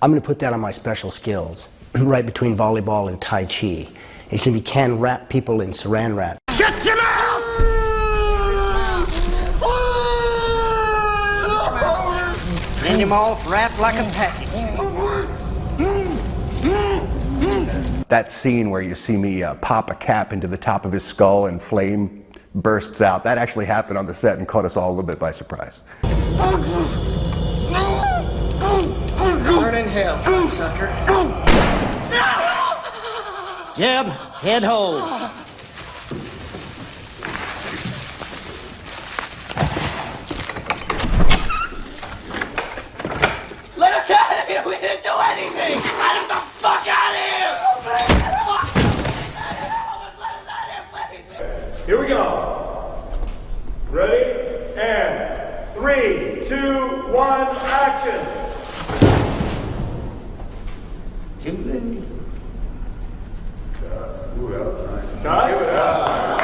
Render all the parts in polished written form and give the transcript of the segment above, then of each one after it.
I'm going to put that on my special skills, right between volleyball and Tai Chi. He said, you can wrap people in saran wrap. Shut your mouth! Send him off wrapped like a package. That scene where you see me pop a cap into the top of his skull and flame bursts out, that actually happened on the set and caught us all a little bit by surprise. Burn in hell, sucker. Jeb, head hold. Let us out of here! We didn't do anything! Let us the fuck out of here! Here we go. Ready? And 3, 2, 1, action. Cut. Give it up.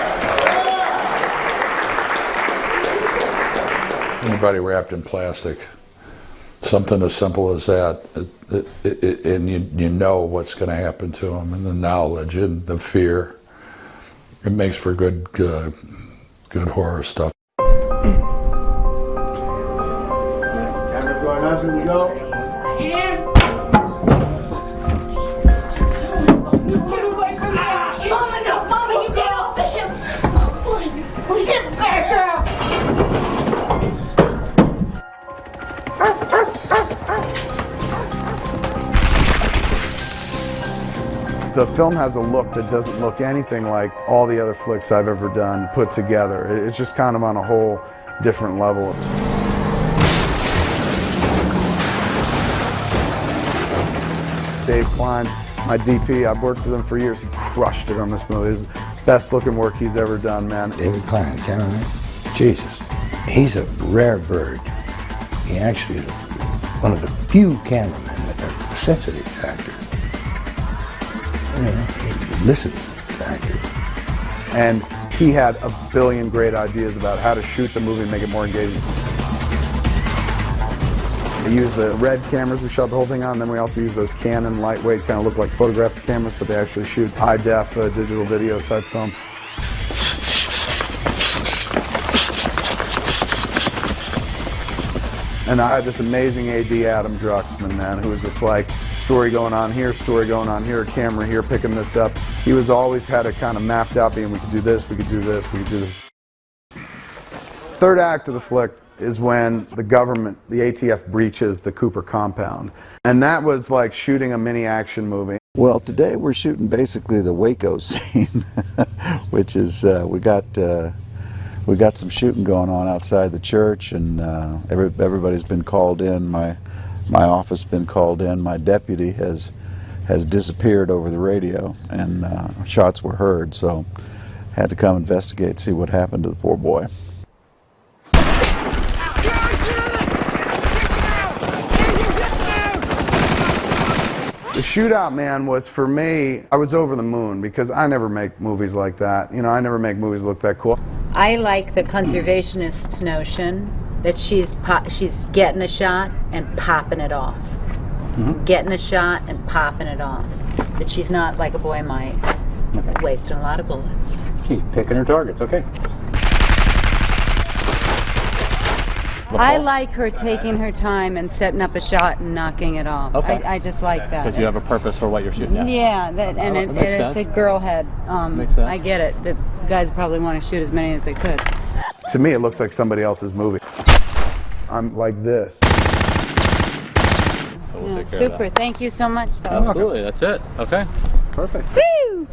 Anybody wrapped in plastic, something as simple as that, and you know what's going to happen to them, and the knowledge and the fear, it makes for good horror stuff. Camera's going up, here we go. Mama, no! Mama, you get off of him! Please, get back up! The film has a look that doesn't look anything like all the other flicks I've ever done put together. It's just kind of on a whole different level. Dave Klein, my DP, I've worked with him for years. He crushed it on this movie. It's the best looking work he's ever done, man. David Klein, the cameraman, Jesus, he's a rare bird. He actually is one of the few cameramen that are sensitive to actors. You know, he listens to actors. And he had a billion great ideas about how to shoot the movie and make it more engaging. We used the red cameras we shot the whole thing on, and then we also used those Canon lightweight, kind of look like photographic cameras, but they actually shoot high-def digital video type film. And I had this amazing AD, Adam Druxman, man, who was just like, story going on here, camera here, picking this up. He was always had it kind of mapped out, being we could do this, we could do this, we could do this. Third act of the flick is when the government, the ATF, breaches the Cooper compound. And that was like shooting a mini action movie. Well, today we're shooting basically the Waco scene, which is, we got some shooting going on outside the church, and everybody's been called in. My office has been called in. My deputy has disappeared over the radio, and shots were heard, so had to come investigate, see what happened to the poor boy. The shootout, man, was for me, I was over the moon because I never make movies like that. You know, I never make movies look that cool. I like the conservationist's notion that she's getting a shot and popping it off. Mm-hmm. Getting a shot and popping it off. That she's not like a boy might, wasting a lot of bullets. She's picking her targets, okay. I like her taking her time and setting up a shot and knocking it off. Okay. I just like that. Because you have a purpose for what you're shooting at. Yeah, it's a girl head. Makes sense. I get it. The guys probably want to shoot as many as they could. To me, it looks like somebody else's movie. I'm like this. So we'll take care Super. of that. Thank you so much, Tom. Absolutely. That's it. Okay. Perfect. Woo!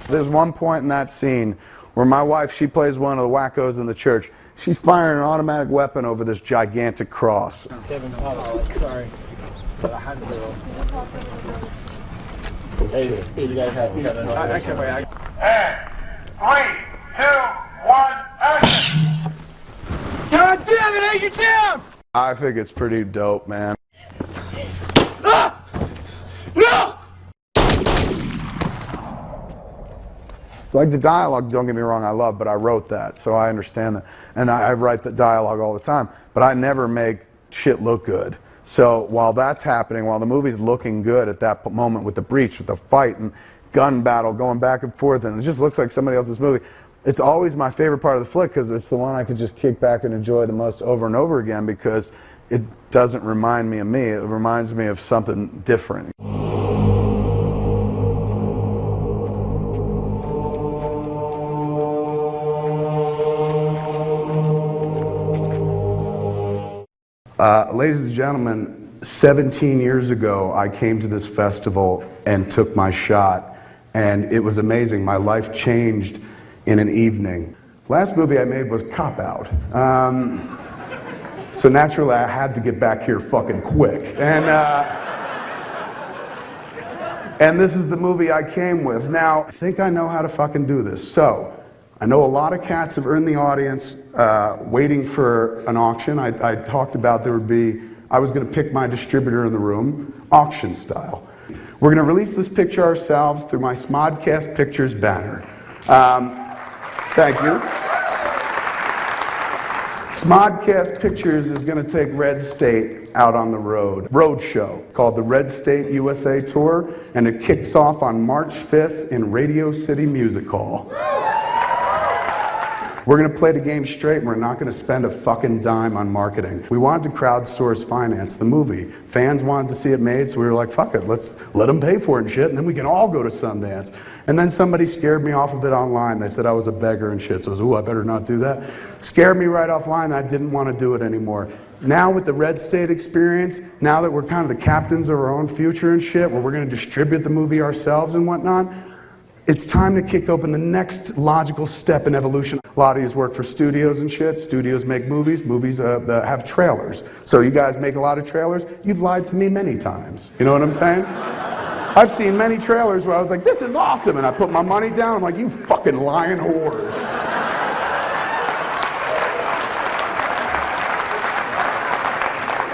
There's one point in that scene where my wife, she plays one of the wackos in the church. She's firing an automatic weapon over this gigantic cross. Kevin, sorry. Hey, you guys have Kevin. I can't wait. And 3, 2, 1, action. God damn it, Asian Town! I think it's pretty dope, man. Ah! No! Like the dialogue, don't get me wrong, I love, but I wrote that, so I understand that. And I write the dialogue all the time, but I never make shit look good. So while that's happening, while the movie's looking good at that moment with the breach, with the fight and gun battle going back and forth, and it just looks like somebody else's movie, it's always my favorite part of the flick because it's the one I could just kick back and enjoy the most over and over again because it doesn't remind me of me, it reminds me of something different. Ladies and gentlemen, 17 years ago I came to this festival and took my shot, and it was amazing. My life changed in an evening. Last movie I made was Cop Out. So naturally I had to get back here fucking quick. And this is the movie I came with. Now, I think I know how to fucking do this. So, I know a lot of cats have in the audience waiting for an auction. I talked about I was going to pick my distributor in the room, auction style. We're going to release this picture ourselves through my Smodcast Pictures banner. Thank you. Smodcast Pictures is going to take Red State out on the road show called the Red State USA Tour, and it kicks off on March 5th in Radio City Music Hall. We're going to play the game straight, and we're not going to spend a fucking dime on marketing. We wanted to crowdsource finance the movie. Fans wanted to see it made, so we were like, fuck it, let's let them pay for it and shit, and then we can all go to Sundance. And then somebody scared me off of it online. They said I was a beggar and shit, so I was, ooh, I better not do that. Scared me right offline, I didn't want to do it anymore. Now with the Red State experience, now that we're kind of the captains of our own future and shit, where we're going to distribute the movie ourselves and whatnot, it's time to kick open the next logical step in evolution. A lot of you work for studios and shit. Studios make movies. Movies have trailers. So you guys make a lot of trailers. You've lied to me many times. You know what I'm saying? I've seen many trailers where I was like, this is awesome, and I put my money down. I'm like, you fucking lying whores.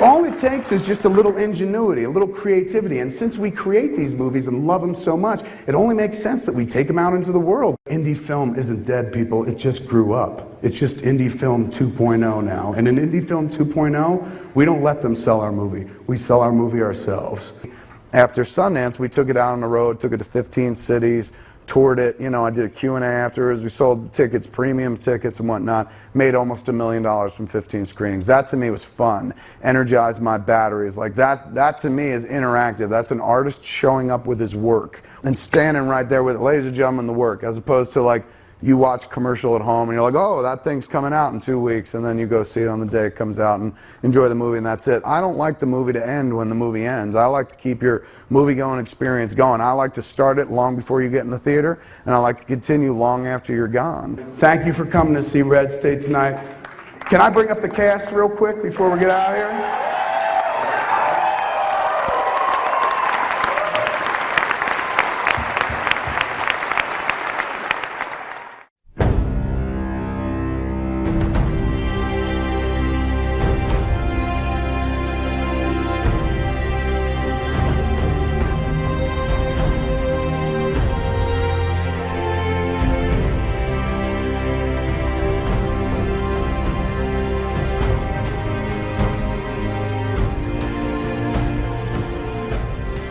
All it takes is just a little ingenuity, a little creativity, and since we create these movies and love them so much, it only makes sense that we take them out into the world. Indie film isn't dead, people, it just grew up. It's just indie film 2.0 now, and in indie film 2.0, we don't let them sell our movie, we sell our movie ourselves. After Sundance, we took it out on the road, took it to 15 cities, toured it, you know, I did a Q&A afterwards, we sold the tickets, premium tickets and whatnot, made almost $1 million from 15 screenings. That to me was fun, energized my batteries. Like that to me is interactive. That's an artist showing up with his work and standing right there with it, ladies and gentlemen, the work, as opposed to like, you watch a commercial at home and you're like, oh, that thing's coming out in 2 weeks, and then you go see it on the day it comes out and enjoy the movie and that's it. I don't like the movie to end when the movie ends. I like to keep your movie-going experience going. I like to start it long before you get in the theater, and I like to continue long after you're gone. Thank you for coming to see Red State tonight. Can I bring up the cast real quick before we get out of here?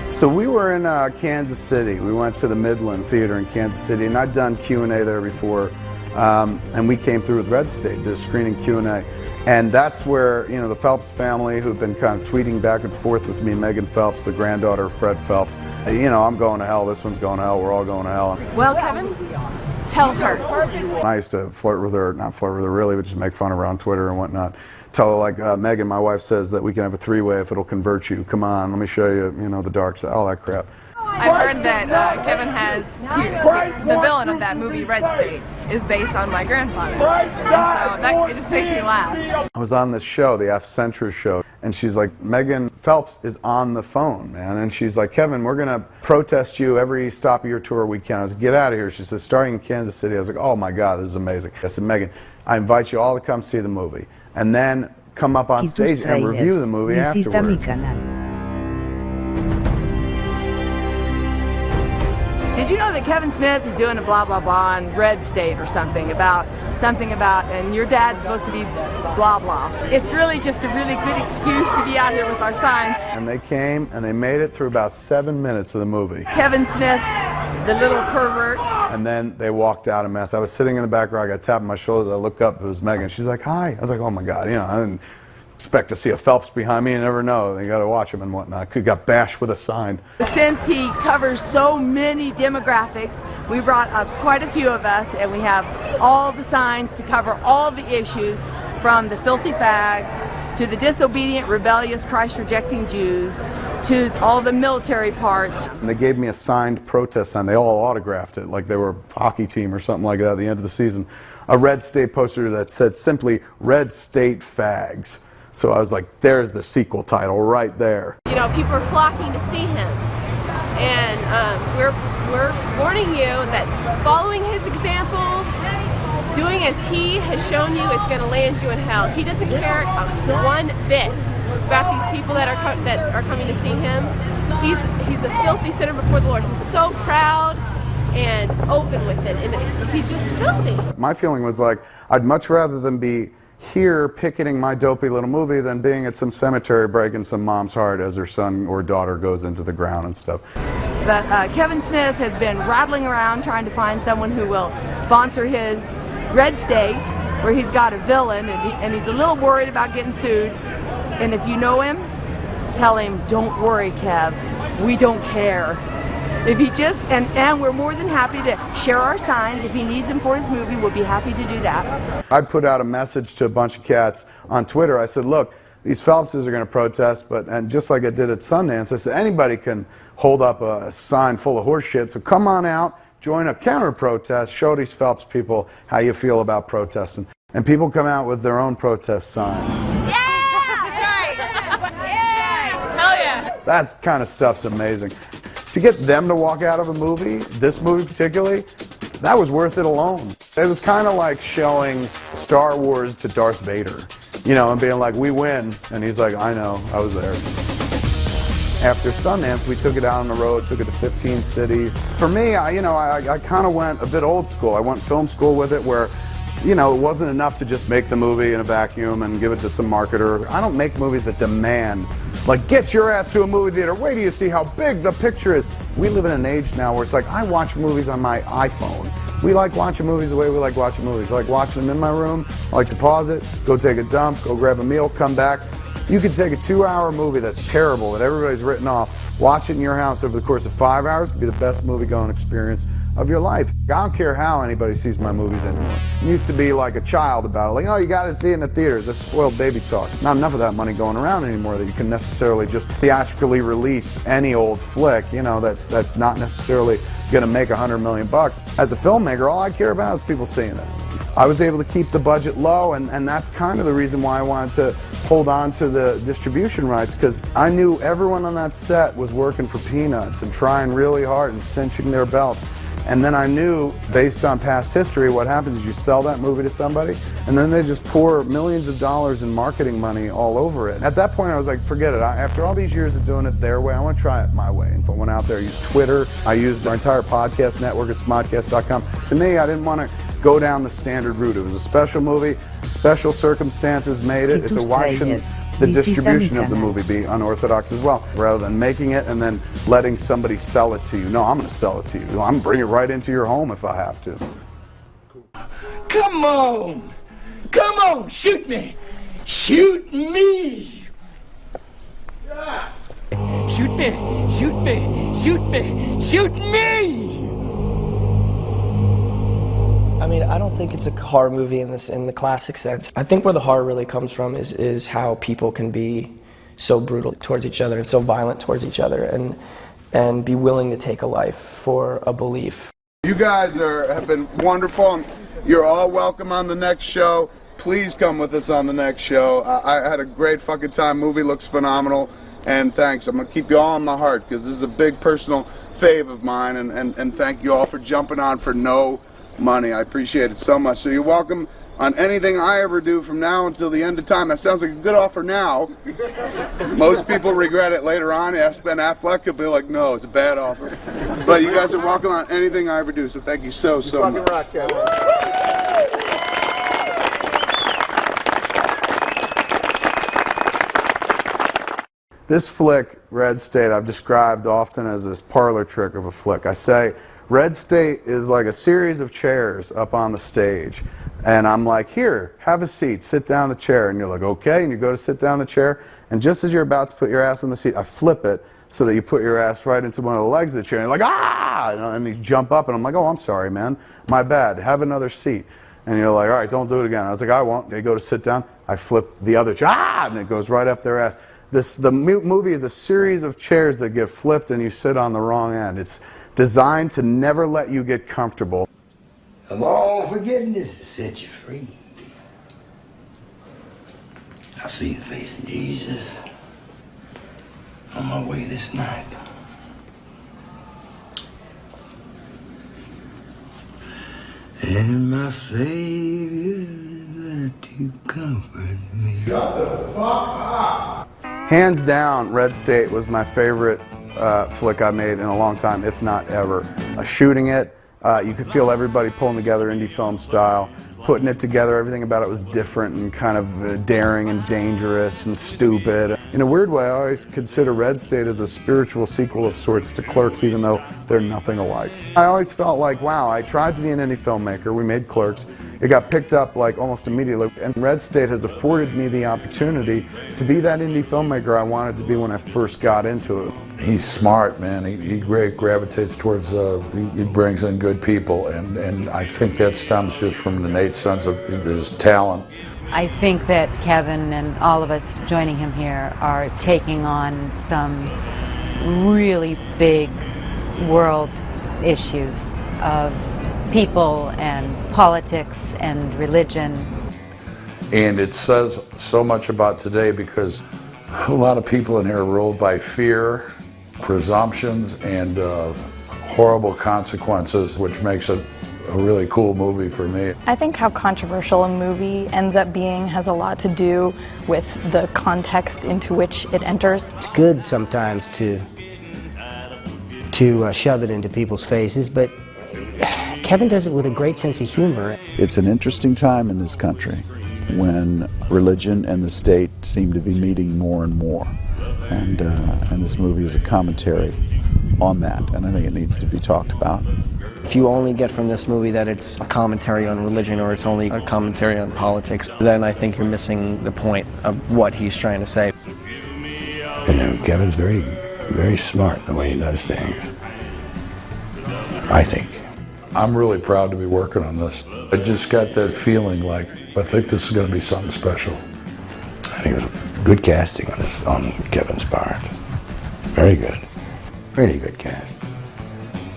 So we were in Kansas City. We went to the Midland Theater in Kansas City, and I'd done Q&A there before, and we came through with Red State, did a screening Q&A. And that's where, you know, the Phelps family, who've been kind of tweeting back and forth with me, Megan Phelps, the granddaughter of Fred Phelps, you know, I'm going to hell, this one's going to hell, we're all going to hell. Well, Kevin, hell hurts. I used to flirt with her, not flirt with her really, but just make fun of her on Twitter and whatnot. Tell her, like, Megan, my wife says that we can have a three-way if it'll convert you. Come on, let me show you, you know, the dark side, all that crap. I've heard that Kevin has, the villain of that movie, Red State, is based on my grandfather. And so it just makes me laugh. I was on this show, the F-Centra show, and she's like, Megan Phelps is on the phone, man. And she's like, Kevin, we're going to protest you every stop of your tour we can. I was like, get out of here. She says, starting in Kansas City. I was like, oh my God, this is amazing. I said, Megan, I invite you all to come see the movie, and then come up on stage and review the movie afterwards. did you know that Kevin Smith is doing a blah blah blah on Red State or something about, and your dad's supposed to be blah blah. It's really just a really good excuse to be out here with our signs. And they came and they made it through about 7 minutes of the movie. Kevin Smith, the little pervert. And then they walked out a mess. I was sitting in the back row, I got tapped on my shoulder, I look up, it was Megan. She's like, hi. I was like, oh my God, I didn't expect to see a Phelps behind me, you never know. You gotta watch him and whatnot. Could got bashed with a sign. Since he covers so many demographics, we brought quite a few of us, and we have all the signs to cover all the issues, from the filthy fags to the disobedient, rebellious, Christ-rejecting Jews, to all the military parts. And they gave me a signed protest sign. They all autographed it like they were a hockey team or something like that at the end of the season. A Red State poster that said simply, Red State Fags. So I was like, there's the sequel title right there. You know, people are flocking to see him. And we're warning you that following his example, doing as he has shown you, is going to land you in hell. He doesn't care one bit about these people that are coming to see him. He's a filthy sinner before the Lord. He's so proud and open with it, and he's just filthy. My feeling was like, I'd much rather than be here picketing my dopey little movie than being at some cemetery breaking some mom's heart as her son or daughter goes into the ground and stuff. But Kevin Smith has been rattling around trying to find someone who will sponsor his Red State, where he's got a villain, and he's a little worried about getting sued. And if you know him, tell him, don't worry, Kev, we don't care. If he just, and we're more than happy to share our signs. If he needs them for his movie, we'll be happy to do that. I put out a message to a bunch of cats on Twitter. I said, look, these Phelpses are going to protest, and just like I did at Sundance, I said, anybody can hold up a sign full of horse shit, so come on out, join a counter-protest, show these Phelps people how you feel about protesting. And people come out with their own protest signs. Yeah! That's right! Yeah! Hell yeah! That kind of stuff's amazing. To get them to walk out of a movie, this movie particularly, that was worth it alone. It was kind of like showing Star Wars to Darth Vader, and being like, we win. And he's like, I know, I was there. After Sundance, we took it out on the road, took it to 15 cities. For me, I kind of went a bit old school. I went film school with it where, it wasn't enough to just make the movie in a vacuum and give it to some marketer. I don't make movies that demand, like, get your ass to a movie theater, wait till you see how big the picture is. We live in an age now where it's like, I watch movies on my iPhone. We like watching movies the way we like watching movies. I like watching them in my room. I like to pause it, go take a dump, go grab a meal, come back. You could take a 2-hour movie that's terrible, that everybody's written off, watch it in your house over the course of 5 hours, it could be the best movie-going experience of your life. I don't care how anybody sees my movies anymore. It used to be like a child about it, like, oh, you gotta see it in the theaters. That's spoiled baby talk. Not enough of that money going around anymore that you can necessarily just theatrically release any old flick, that's not necessarily gonna make $100 million. As a filmmaker, all I care about is people seeing it. I was able to keep the budget low, and that's kind of the reason why I wanted to hold on to the distribution rights, because I knew everyone on that set was working for peanuts and trying really hard and cinching their belts. And then I knew, based on past history, what happens is you sell that movie to somebody, and then they just pour millions of dollars in marketing money all over it. At that point, I was like, forget it. After all these years of doing it their way, I want to try it my way. And if I went out there, I used Twitter, I used our entire podcast network at smodcast.com. To me, I didn't want to go down the standard route. It was a special movie, special circumstances made it, so why shouldn't the distribution of the movie be unorthodox as well, rather than making it and then letting somebody sell it to you? No, I'm going to sell it to you. I'm going to bring it right into your home if I have to. Come on! Come on, shoot me! Shoot me! Shoot me! Shoot me! Shoot me! Shoot me! I mean, I don't think it's a horror movie in the classic sense. I think where the horror really comes from is how people can be so brutal towards each other and so violent towards each other, and be willing to take a life for a belief. You guys have been wonderful, and you're all welcome on the next show. Please come with us on the next show. I had a great fucking time. Movie looks phenomenal, and thanks. I'm gonna keep you all in my heart because this is a big personal fave of mine, and thank you all for jumping on for no money. I appreciate it so much. So you're welcome on anything I ever do from now until the end of time. That sounds like a good offer now. Most people regret it later on. Ask Ben Affleck, he'll be like, no, it's a bad offer. But you guys are welcome on anything I ever do, so thank you so much. Rock, Kevin. This flick, Red State, I've described often as this parlor trick of a flick. I say, Red State is like a series of chairs up on the stage. And I'm like, here, have a seat, sit down in the chair. And you're like, okay. And you go to sit down in the chair. And just as you're about to put your ass in the seat, I flip it so that you put your ass right into one of the legs of the chair. And you're like, ah! And you jump up. And I'm like, oh, I'm sorry, man. My bad. Have another seat. And you're like, all right, don't do it again. I was like, I won't. They go to sit down. I flip the other chair. Ah! And it goes right up their ass. The movie is a series of chairs that get flipped and you sit on the wrong end. It's designed to never let you get comfortable. Of all forgiveness to set you free. I see the face of Jesus on my way this night. And my Savior is there to comfort me. Shut the fuck up! Hands down, Red State was my favorite flick I made in a long time, if not ever. Shooting it, you could feel everybody pulling together indie film style. Putting it together, everything about it was different and kind of daring and dangerous and stupid. In a weird way, I always consider Red State as a spiritual sequel of sorts to Clerks, even though they're nothing alike. I always felt like, wow, I tried to be an indie filmmaker. We made Clerks. It got picked up like almost immediately, and Red State has afforded me the opportunity to be that indie filmmaker I wanted to be when I first got into it. He's smart, man. He gravitates towards, he brings in good people, and I think that stems just from an innate sense of his talent. I think that Kevin and all of us joining him here are taking on some really big world issues of people and politics and religion. And it says so much about today because a lot of people in here are ruled by fear, presumptions, and horrible consequences, which makes it a really cool movie for me. I think how controversial a movie ends up being has a lot to do with the context into which it enters. It's good sometimes to shove it into people's faces, but Kevin does it with a great sense of humor. It's an interesting time in this country when religion and the state seem to be meeting more and more. And this movie is a commentary on that, and I think it needs to be talked about. If you only get from this movie that it's a commentary on religion or it's only a commentary on politics, then I think you're missing the point of what he's trying to say. You know, Kevin's very, very smart in the way he does things, I think. I'm really proud to be working on this. I just got that feeling like, I think this is going to be something special. I think it was good casting on Kevin's part. Very good. Really good cast.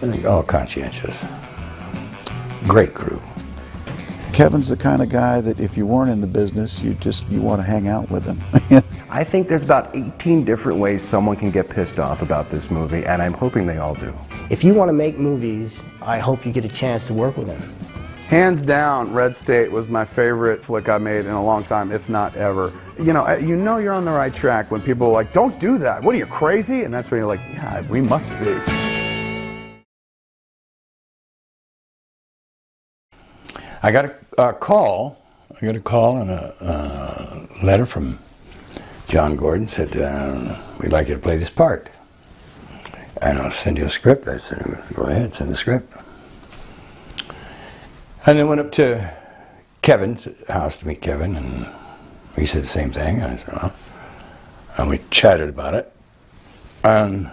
I think all conscientious. Great crew. Kevin's the kind of guy that if you weren't in the business, you want to hang out with him. I think there's about 18 different ways someone can get pissed off about this movie, and I'm hoping they all do. If you want to make movies, I hope you get a chance to work with him. Hands down, Red State was my favorite flick I made in a long time, if not ever. You know you're on the right track when people are like, don't do that. What are you, crazy? And that's when you're like, yeah, we must be. I got a call. I got a call and a letter from John Gordon. Said, we'd like you to play this part. And I'll send you a script. I said, go ahead, send the script. And then went up to Kevin's house to meet Kevin, and he said the same thing. I said, well, and we chatted about it. And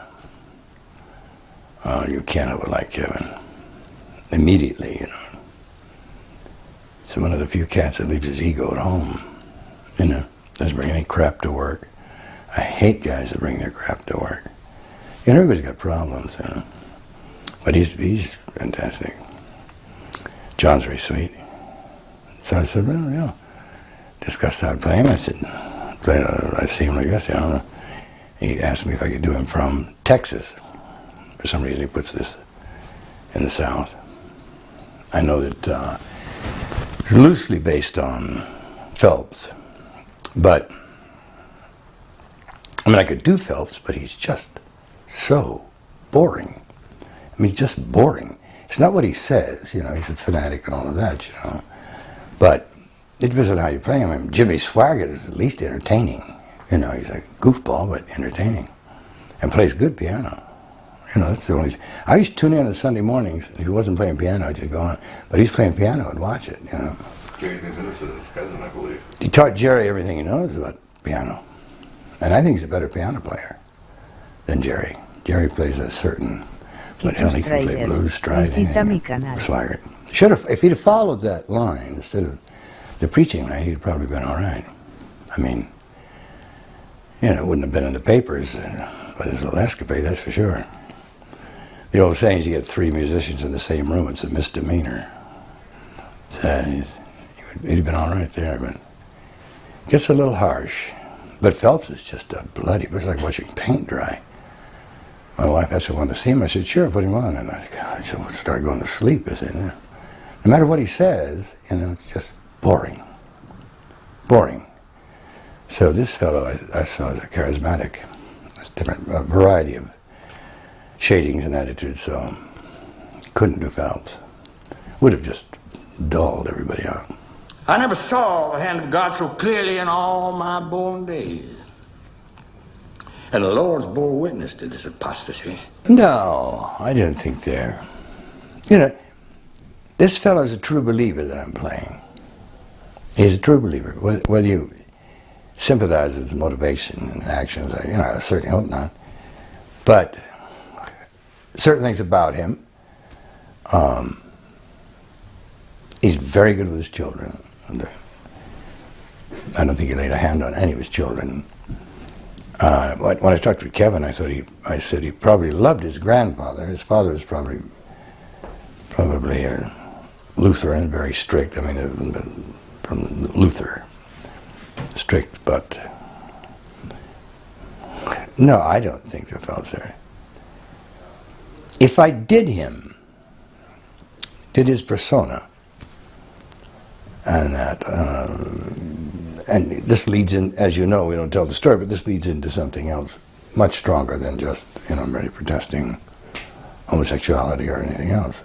you can't help but like Kevin. Immediately, you know. He's one of the few cats that leaves his ego at home. You know, doesn't bring any crap to work. I hate guys that bring their crap to work. You know, everybody's got problems, you know. But he's fantastic. John's very sweet. So I said, well, you know, discussed how to play him. I said, I see him like this, you know. He asked me if I could do him from Texas. For some reason, he puts this in the South. I know that It's loosely based on Phelps, but I mean, I could do Phelps, but he's just so boring. I mean, just boring. It's not what he says, you know, he's a fanatic and all of that, you know, but it depends on how you play him. I mean, Jimmy Swaggart is at least entertaining. You know, he's a goofball, but entertaining, and plays good piano. You know, that's the only. I used to tune in on Sunday mornings. If he wasn't playing piano, I'd just go on. But he's playing piano, I'd watch it. You know. Jerry Vince is his cousin, I believe. He taught Jerry everything he knows about piano, and I think he's a better piano player than Jerry. Jerry plays a certain, but hell, he can play blues, stride, anything. Swaggart. Should have, if he'd have followed that line instead of the preaching line, he'd probably been all right. I mean, you know, it wouldn't have been in the papers, but his little escapade, that's for sure. The old saying is you get 3 musicians in the same room, it's a misdemeanor. So he'd have been all right there, but it gets a little harsh. But Phelps is just a bloody, it's like watching paint dry. My wife asked if I wanted to see him. I said, sure, put him on. And I said, start going to sleep. I said, no. No matter what he says, you know, it's just boring. Boring. So this fellow I saw as a charismatic, a variety of shadings and attitudes, so couldn't do Phelps. Would have just dulled everybody out. I never saw the hand of God so clearly in all my born days. And the Lord's bore witness to this apostasy. No, I didn't think there. You know, this fellow's a true believer that I'm playing. He's a true believer. Whether you sympathize with his motivation and actions, you know, I certainly hope not. But certain things about him, he's very good with his children. I don't think he laid a hand on any of his children. When I talked to Kevin, I said he probably loved his grandfather. His father was probably a Lutheran, very strict. I mean, from Luther, strict. But no, I don't think the Phelps there. If I did his persona, and that, and this leads in, as you know, we don't tell the story, but this leads into something else much stronger than just, you know, really protesting homosexuality or anything else.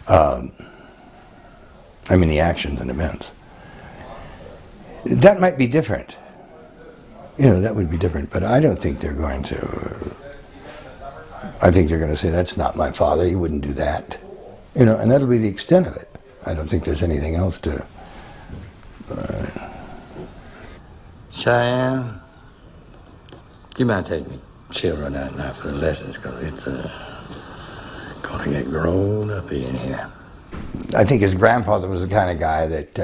I mean, the actions and events. That might be different. You know, that would be different, but I don't think they're going to, I think they're going to say, that's not my father, he wouldn't do that. You know, and that'll be the extent of it. I don't think there's anything else to... Cheyenne, you might take me children out now for the lessons, because it's going to get grown up in here. I think his grandfather was the kind of guy that,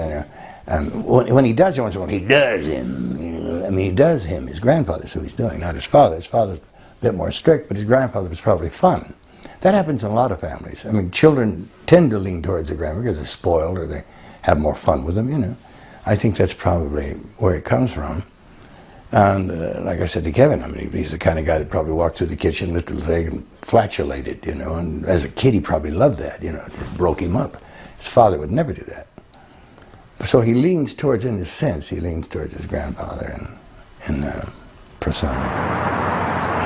when he does him, he does him. You know, I mean, he does him. His grandfather's who he's doing, not his father. His father's a bit more strict, but his grandfather was probably fun. That happens in a lot of families. I mean, children tend to lean towards their grandmother because they're spoiled or they have more fun with them, you know. I think that's probably where it comes from. And like I said to Kevin, I mean, he's the kind of guy that probably walked through the kitchen, lifted his leg and flatulated, you know, and as a kid he probably loved that, you know, it just broke him up. His father would never do that. So he leans towards, in his sense, he leans towards his grandfather in persona.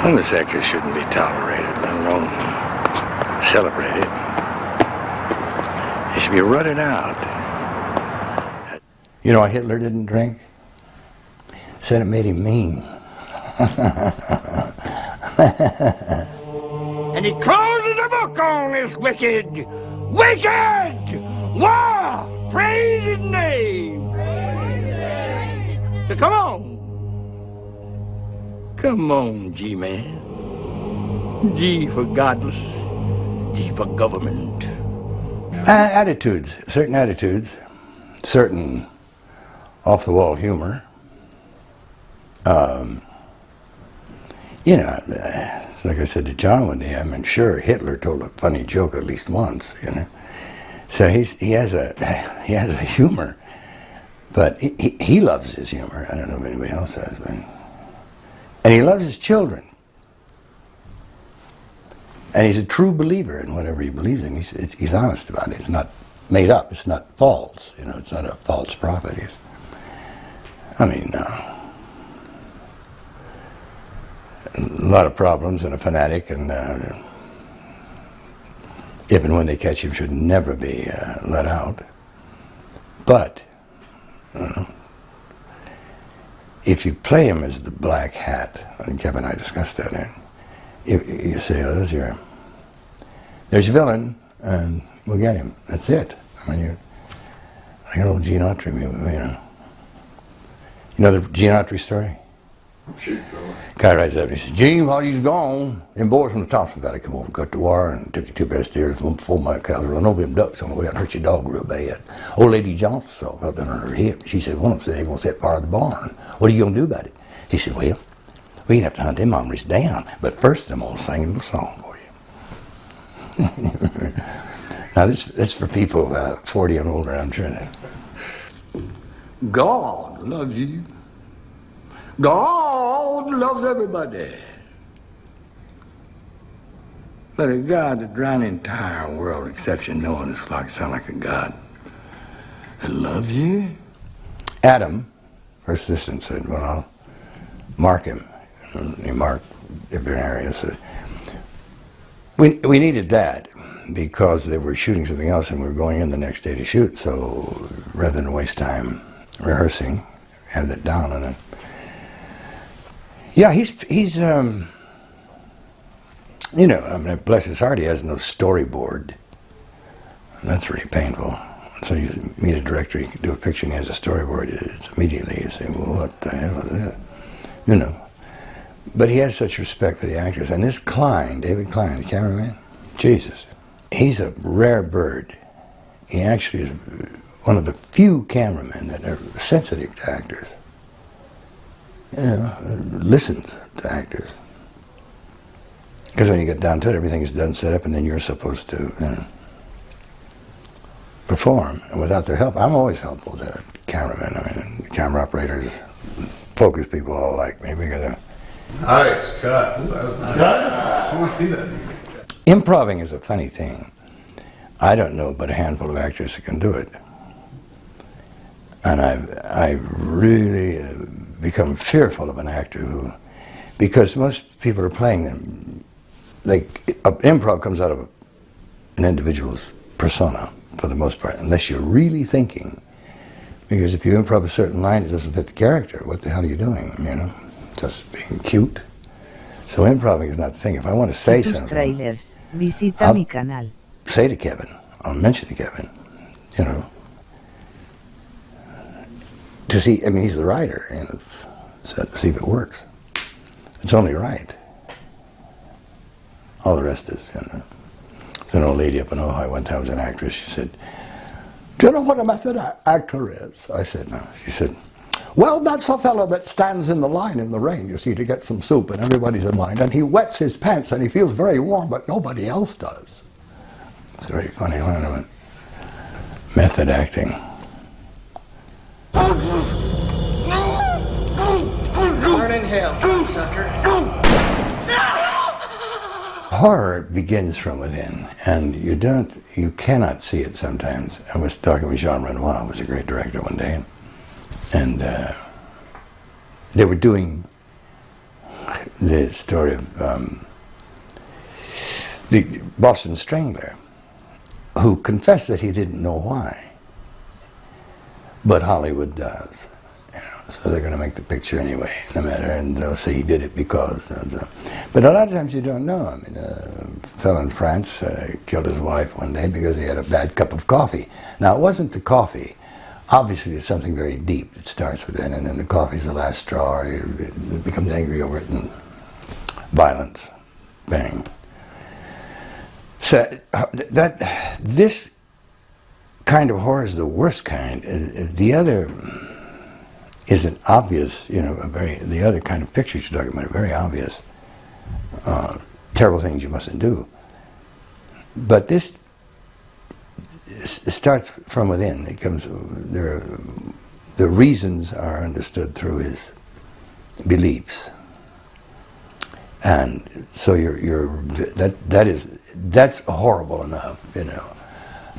Homosexuals shouldn't be tolerated, let alone celebrated. They should be rooted out. You know why Hitler didn't drink? Said it made him mean. And he closes the book on this wicked war. Praise his name. So come on, G-man. G for godless, G for government. Attitudes, certain off-the-wall humor. You know, it's like I said to John one day, I mean, sure, Hitler told a funny joke at least once, you know. So he has a humor, but he loves his humor. I don't know if anybody else does, but, and he loves his children. And he's a true believer in whatever he believes in. He's honest about it. He's not made up. It's not false. You know, it's not a false prophet. I mean, a lot of problems and a fanatic, and if and when they catch him, should never be let out. But if you play him as the black hat, and Kevin and I discussed that, and you say, oh, there's your villain, and we'll get him. That's it. I mean, like an old Gene Autry movie, you know. You know the Gene Autry story? Guy writes up and he says, Gene, while he's gone, them boys from the Thompson Valley come over and cut the wire and took your 2 best deers, 4 mile cows, run over them ducks on the way and hurt your dog real bad. Old lady Johnson saw felt down on her hip. She said, one of them said they're going to set fire to the barn. What are you going to do about it? He said, well, we'd have to hunt them hombres down, but first I'm going to sing a little song for you. Now this for people 40 and older, I'm sure that. God loves you. God loves everybody. But a God that drowned the entire world except you knowing it's like sound like a God that loves you. Adam, her assistant, said, well, I'll mark him. And he marked different areas. So we needed that because they were shooting something else and we were going in the next day to shoot. So rather than waste time rehearsing, have that down and then. Yeah, he's you know, I mean, bless his heart, he has no storyboard. And that's really painful. So you meet a director, you can do a picture and he has a storyboard. It's immediately you say, well, what the hell is that? You know. But he has such respect for the actors. And this Klein, David Klein, the cameraman, Jesus, he's a rare bird. He actually is one of the few cameramen that are sensitive to actors. You know, listens to actors. Because when you get down to it, everything is done, set up, and then you're supposed to, you know, perform. And without their help, I'm always helpful to cameramen. I mean, camera operators, focus people all like me. Nice cut. That was nice. I want to see that. Improving is a funny thing. I don't know but a handful of actors that can do it. And I've really become fearful of an actor who, because most people are playing them, like improv comes out of an individual's persona for the most part, unless you're really thinking. Because if you improv a certain line, it doesn't fit the character. What the hell are you doing? You know, just being cute. So improving is not the thing. If I want to say something, Tráilers. Visita mi canal. Say to Kevin, I'll mention to Kevin, you know, to see, I mean, he's the writer, you know, so to see if it works. It's only right. All the rest is, you know. There's an old lady up in Ohio one time was an actress. She said, do you know what a method actor is? I said, no. She said, well, that's a fellow that stands in the line in the rain, you see, to get some soup, and everybody's in line, and he wets his pants, and he feels very warm, but nobody else does. It's a very funny line of it. Method acting. Burn in hell, sucker. Horror begins from within, and you cannot see it sometimes. I was talking with Jean Renoir, who was a great director one day, and they were doing the story of the Boston Strangler, who confessed that he didn't know why, but Hollywood does. You know, so they're going to make the picture anyway, no matter, and they'll say he did it because. But a lot of times you don't know. I mean, a fellow in France killed his wife one day because he had a bad cup of coffee. Now, it wasn't the coffee. Obviously, it's something very deep. It starts within, and then the coffee's the last straw. It becomes angry over it, and violence, bang. So this kind of horror is the worst kind. The other isn't obvious, you know, the other kind of pictures you're talking about are very obvious. Terrible things you mustn't do. But this starts from within. It comes, the reasons are understood through his beliefs. And so that's horrible enough, you know.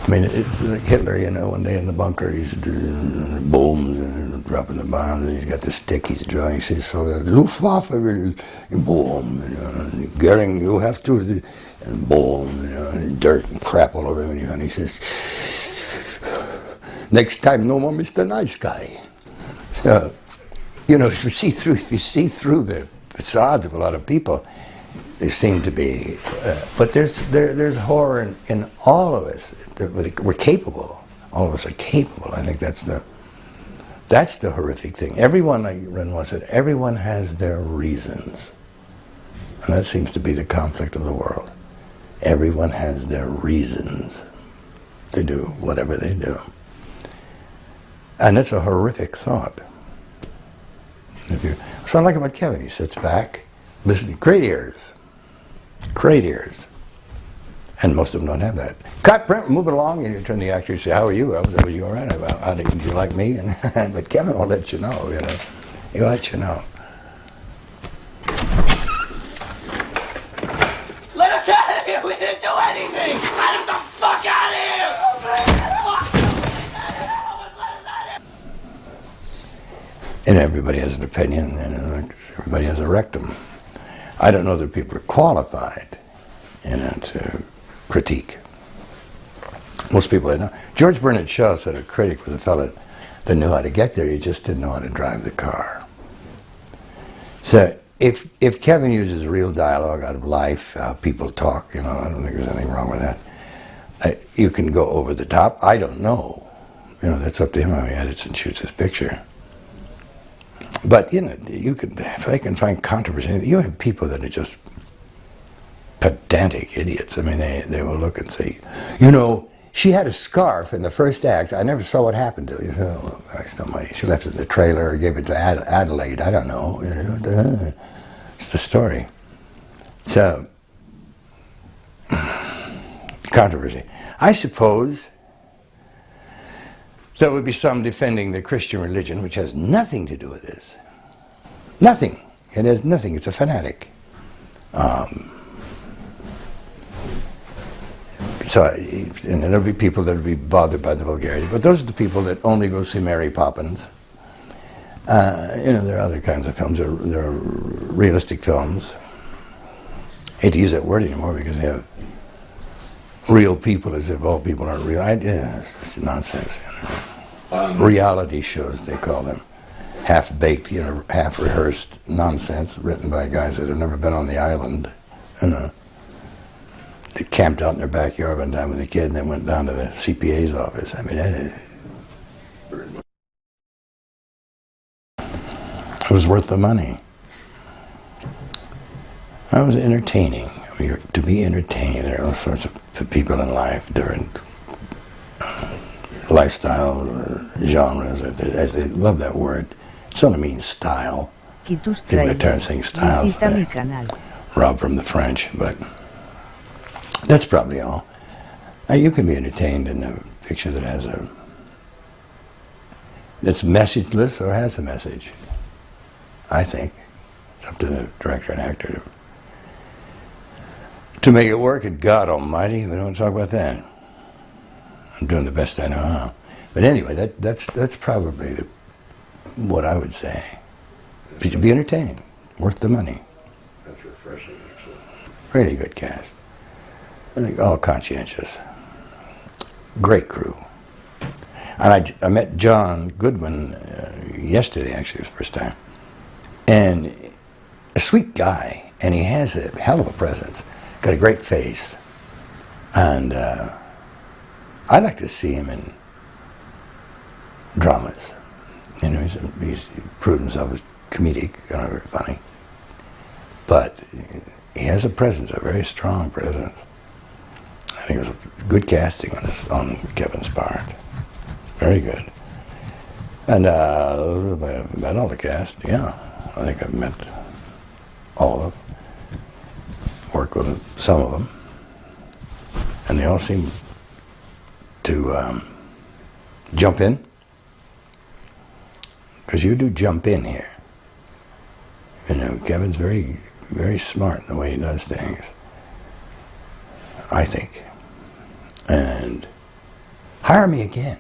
I mean, it's like Hitler, you know, one day in the bunker, he's boom, dropping the bombs, and he's got the stick he's drawing. He says, so the Luftwaffe will, boom, you know, Goering, you have to, and boom, you know, and dirt and crap all over him, and he says, next time, no more Mr. Nice Guy. So, you know, if you see through the facades of a lot of people, they seem to be, but there's horror in all of us. We're capable. All of us are capable. I think that's the horrific thing. Everyone, like Renoir said, everyone has their reasons, and that seems to be the conflict of the world. Everyone has their reasons to do whatever they do, and it's a horrific thought. So I like about Kevin. He sits back, listening, great ears. Great ears. And most of them don't have that. Cut, Brent, move it along, and you turn to the actor and say, how are you? Are you all right? How do you like me? But Kevin will let you know, you know. He'll let you know. Let us out of here! We didn't do anything! Let us the fuck out of here! And everybody has an opinion, and everybody has a rectum. I don't know that people are qualified, you know, to critique. Most people I know. George Bernard Shaw said a critic was a fellow that knew how to get there, he just didn't know how to drive the car. So if Kevin uses real dialogue out of life, people talk, you know, I don't think there's anything wrong with that. You can go over the top. I don't know. You know, that's up to him how he edits and shoots his picture. But, you know, if they can find controversy, you have people that are just pedantic idiots. I mean, they will look and say, you know, she had a scarf in the first act. I never saw what happened to her. You know, oh, Christ almighty. She left it in the trailer or gave it to Adelaide. I don't know. You know, it's the story. So, controversy. I suppose there would be some defending the Christian religion, which has nothing to do with this. Nothing. It has nothing. It's a fanatic. And there'll be people that will be bothered by the vulgarity, but those are the people that only go see Mary Poppins. You know, there are other kinds of films. There are realistic films. I hate to use that word anymore because they have real people as if all people aren't real. It's just nonsense. You know. Reality shows, they call them. Half-baked, you know, half-rehearsed nonsense written by guys that have never been on the island. You know. They camped out in their backyard one time with a kid and then went down to the CPA's office. I mean, it was worth the money. I was entertaining. I mean, to be entertaining, there are all sorts of people in life, different lifestyle genres. They love that word. It only means style. People are tired of saying styles. Robbed from the French, but that's probably all. You can be entertained in a picture that has that's messageless or has a message. I think it's up to the director and actor to make it work. And God Almighty, we don't want to talk about that. I'm doing the best I know how. But anyway, that's probably what I would say. To be entertained, worth the money. That's refreshing, actually. Really good cast. I think all conscientious. Great crew. And I met John Goodwin yesterday, actually, it was the first time. And a sweet guy, and he has a hell of a presence. Got a great face. And I'd like to see him in dramas. You know, he's proved himself as comedic, you know, very funny. But he has a presence, a very strong presence. I think it was good casting on Kevin's part. Very good. And I've met all the cast, yeah. I think I've met all of them. Worked with some of them. And they all seem to jump in. Because you do jump in here. You know, Kevin's very, very smart in the way he does things. I think. And Hire me again.